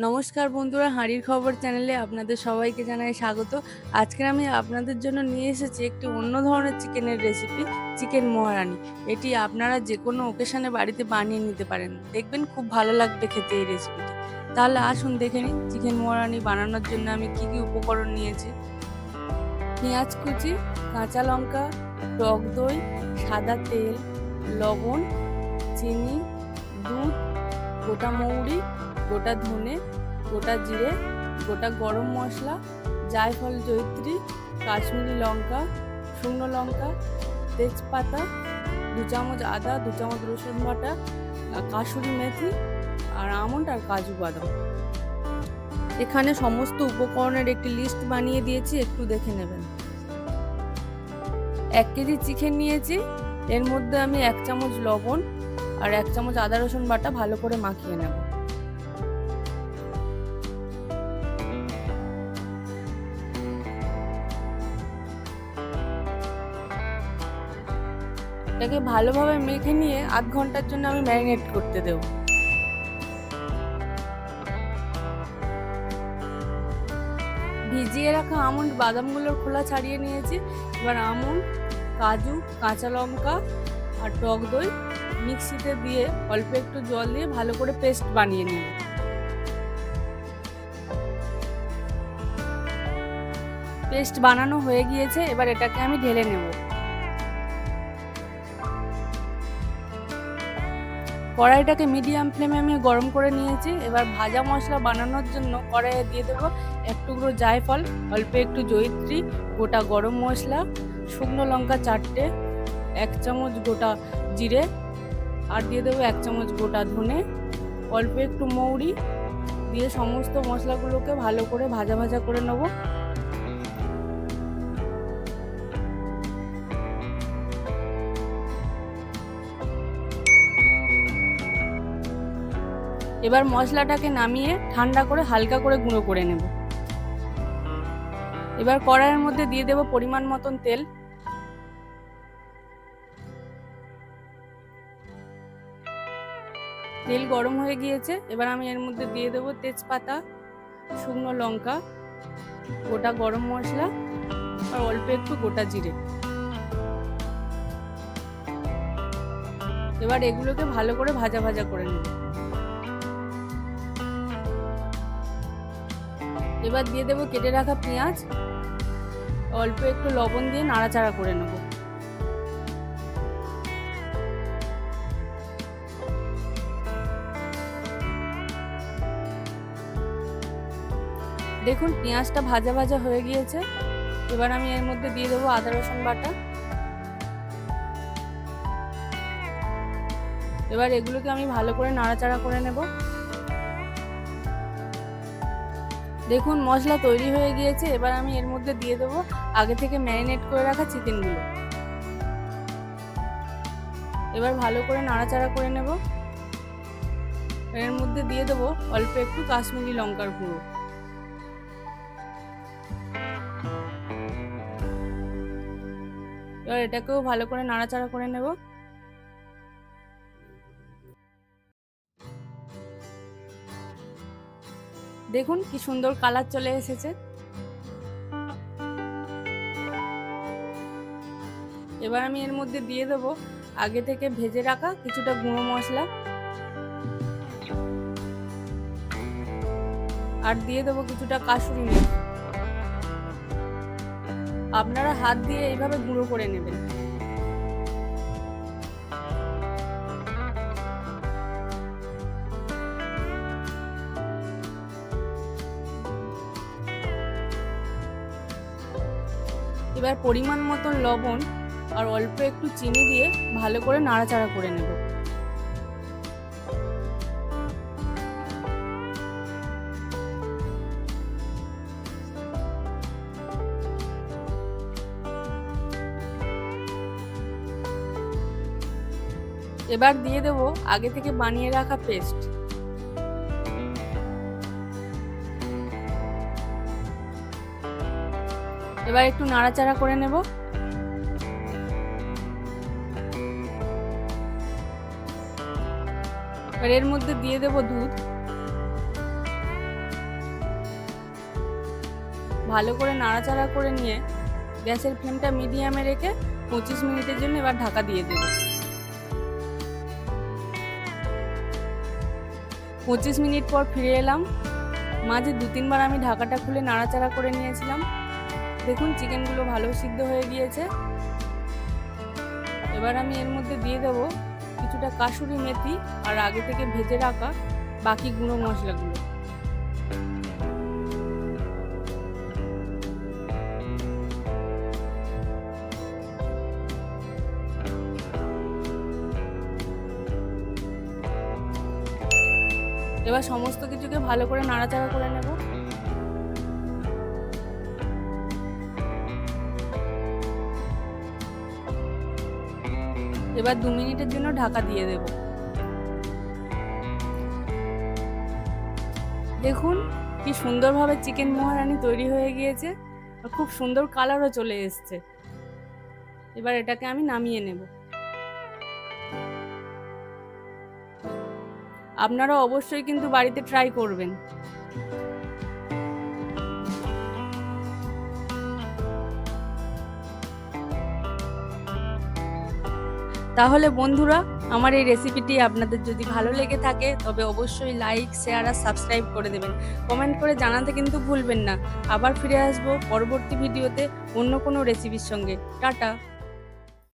নমস্কার বন্ধুরা, হাঁড়ির খবর চ্যানেলে আপনাদের সবাইকে জানাই স্বাগত। আজকে আমি আপনাদের জন্য নিয়ে এসেছি একটি অন্য ধরনের চিকেনের রেসিপি, চিকেন মহারানি। এটি আপনারা যে কোনো ওকেশনে বাড়িতে বানিয়ে নিতে পারেন, দেখবেন খুব ভালো লাগবে খেতে এই রেসিপিটি। তাহলে আসুন দেখে নিই চিকেন মহারানি বানানোর জন্য আমি কি কি উপকরণ নিয়েছি। পেঁয়াজ কুচি, কাঁচা লঙ্কা, টক দই, সাদা তেল, লবণ, চিনি, দুধ, গোটা মৌরি, গোটা ধনে, গোটা জিরে, গোটা গরম মশলা, জায়ফল, জয়িত্রী, কাশ্মীরি লঙ্কা, শুকনো লঙ্কা, তেজপাতা, 2 চামচ আদা, 2 চামচ রসুন বাটা, কাসুরি মেথি আর আমন্ড আর কাজু বাদাম। এখানে সমস্ত উপকরণের একটি লিস্ট বানিয়ে দিয়েছি, একটু দেখে নেবেন। 1 কেজি চিকেন নিয়েছি, এর মধ্যে আমি 1 চামচ লবণ আর 1 চামচ আদা রসুন বাটা ভালো করে মাখিয়ে নেব। এটাকে ভালোভাবে মেখে নিয়ে আধ ঘন্টার জন্য আমি ম্যারিনেট করতে দেব। ভিজিয়ে রাখা আমন্ড বাদামগুলোর খোলা ছাড়িয়ে নিয়েছি। এবার আমন্ড, কাজু, কাঁচা লঙ্কা আর টক দই মিক্সিতে দিয়ে অল্প একটু জল দিয়ে ভালো করে পেস্ট বানিয়ে নিব। পেস্ট বানানো হয়ে গিয়েছে, এবার এটাকে আমি ঢেলে নেব। কড়াইটাকে মিডিয়াম ফ্লেমে আমি গরম করে নিয়েছি। এবার ভাজা মশলা বানানোর জন্য কড়াইয়ে দিয়ে দেবো 1 টুকরো জায়ফল, অল্প একটু জয়িত্রী, গোটা গরম মশলা, শুকনো লঙ্কা 4টে, 1 চামচ গোটা জিরে আর দিয়ে দেবো 1 চামচ গোটা ধনে, অল্প একটু মৌরি দিয়ে সমস্ত মশলাগুলোকে ভালো করে ভাজা ভাজা করে নেব। এবার মশলাটাকে নামিয়ে ঠান্ডা করে হালকা করে গুঁড়ো করে নেব। এবার কড়াইয়ের মধ্যে দিয়ে দেব পরিমাণ মতন তেল। তেল গরম হয়ে গিয়েছে, এবার আমি এর মধ্যে দিয়ে দেব তেজপাতা, শুকনো লঙ্কা, গোটা গরম মশলা আর অল্প একটু গোটা জিরে। এবার এগুলোকে ভালো করে ভাজা ভাজা করে নেব। এবার দিয়ে দেব কেটে রাখা পেঁয়াজ, অল্প একটু লবণ দিয়ে নাড়াচাড়া করে নেব। দেখুন পেঁয়াজটা ভাজা ভাজা হয়ে গিয়েছে, এবার আমি এর মধ্যে দিয়ে দেবো আদা রসুন বাটা। এবার এগুলোকে আমি ভালো করে নাড়াচাড়া করে নেব। দেখুন মশলা তৈরি হয়ে গিয়েছে, এবার আমি এর মধ্যে দিয়ে দেবো আগে থেকে ম্যারিনেট করে রাখা চিকেনগুলো। এবার ভালো করে নাড়াচাড়া করে নেব। এর মধ্যে দিয়ে দেবো অল্প একটু কাশ্মীরি লঙ্কার গুঁড়ো। এবার এটাকেও ভালো করে নাড়াচাড়া করে নেব। দেখুন কি সুন্দর কালার চলে এসেছে। এবার আমি এর মধ্যে দিয়ে দেবো আগে থেকে ভেজে রাখা কিছুটা গুঁড়ো মশলা আর দিয়ে দেবো কিছুটা কাসুরি মেথি। আপনারা হাত দিয়ে এইভাবে গুঁড়ো করে নেবেন। এবার পরিমাণ মতন লবণ আর অল্প একটু চিনি দিয়ে ভালো করে নাড়াচাড়া করে নেব। এবার দিয়ে দেব আগে থেকে বানিয়ে রাখা পেস্ট। এবার একটু নাড়াচাড়া করে নেব। এবার এর মধ্যে দিয়ে দেব দুধ। ভালো করে নাড়াচাড়া করে নিয়ে গ্যাসের ফ্লেমটা মিডিয়ামে রেখে 25 মিনিটের জন্য এবার ঢাকা দিয়ে দেব। 25 মিনিট পর ফিরে এলাম। মাঝে 2-3 বার আমি ঢাকাটা খুলে নাড়াচাড়া করে নিয়েছিলাম। দেখুন চিকেনগুলো ভালো সিদ্ধ হয়ে গিয়েছে। এবার আমি এর মধ্যে দিয়ে দেব কিছুটা কাসুরি মেথি আর আগে থেকে ভেজে রাখা বাকি গুঁড়ো মশলাগুলো। এবার সমস্ত কিছুকে ভালো করে নাড়াচাড়া করে নেব। এবার 2 মিনিটের জন্য ঢাকা দিয়ে দেব। দেখুন কি সুন্দরভাবে চিকেন মহারানি তৈরি হয়ে গিয়েছে আর খুব সুন্দর কালারও চলে এসেছে। এবার এটাকে আমি নামিয়ে নেব। আপনারা অবশ্যই কিন্তু বাড়িতে ট্রাই করবেন। তাহলে বন্ধুরা, আমার এই রেসিপিটি আপনাদের যদি ভালো লেগে থাকে তবে অবশ্যই লাইক, শেয়ার আর সাবস্ক্রাইব করে দেবেন। কমেন্ট করে জানাতে কিন্তু ভুলবেন না। আবার ফিরে আসবো পরবর্তী ভিডিওতে অন্য কোনো রেসিপির সঙ্গে। টাটা।